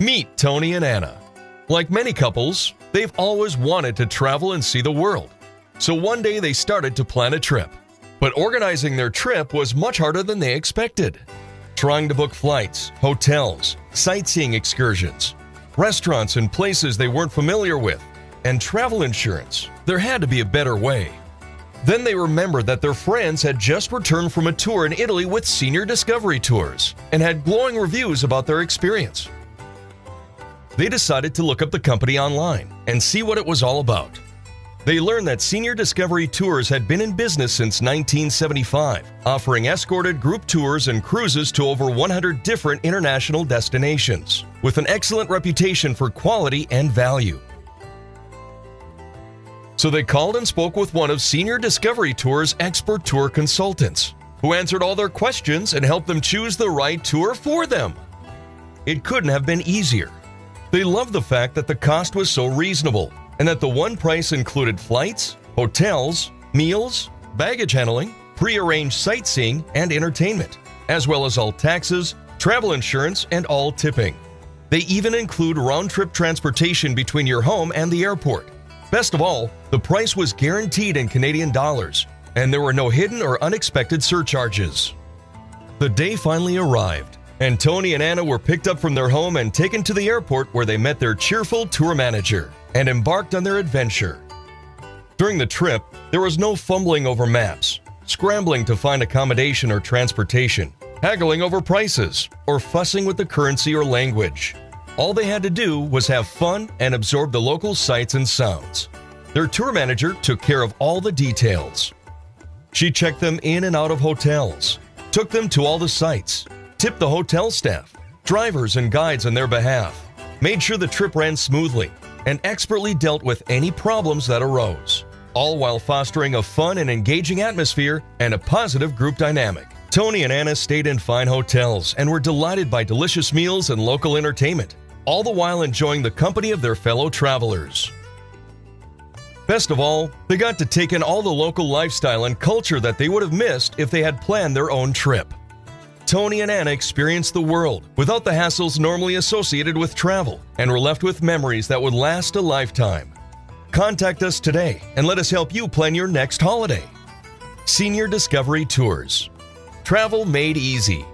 Meet Tony and Anna. Like many couples, they've always wanted to travel and see the world. So one day they started to plan a trip. But organizing their trip was much harder than they expected. Trying to book flights, hotels, sightseeing excursions, restaurants and places they weren't familiar with, and travel insurance. There had to be a better way. Then they remembered that their friends had just returned from a tour in Italy with Senior Discovery Tours and had glowing reviews about their experience. They decided to look up the company online and see what it was all about. They learned that Senior Discovery Tours had been in business since 1975, offering escorted group tours and cruises to over 100 different international destinations, with an excellent reputation for quality and value. So they called and spoke with one of Senior Discovery Tours' expert tour consultants, who answered all their questions and helped them choose the right tour for them. It couldn't have been easier. They loved the fact that the cost was so reasonable, and that the one price included flights, hotels, meals, baggage handling, pre-arranged sightseeing, and entertainment, as well as all taxes, travel insurance, and all tipping. They even include round-trip transportation between your home and the airport. Best of all, the price was guaranteed in Canadian dollars, and there were no hidden or unexpected surcharges. The day finally arrived, and Tony and Anna were picked up from their home and taken to the airport, where they met their cheerful tour manager and embarked on their adventure. During the trip, there was no fumbling over maps, scrambling to find accommodation or transportation, haggling over prices, or fussing with the currency or language. All they had to do was have fun and absorb the local sights and sounds. Their tour manager took care of all the details. She checked them in and out of hotels, took them to all the sites, tipped the hotel staff, drivers and guides on their behalf, made sure the trip ran smoothly, and expertly dealt with any problems that arose, all while fostering a fun and engaging atmosphere and a positive group dynamic. Tony and Anna stayed in fine hotels and were delighted by delicious meals and local entertainment, all the while enjoying the company of their fellow travelers. Best of all, they got to take in all the local lifestyle and culture that they would have missed if they had planned their own trip. Tony and Anna experienced the world without the hassles normally associated with travel, and were left with memories that would last a lifetime. Contact us today and let us help you plan your next holiday. Senior Discovery Tours. Travel made easy.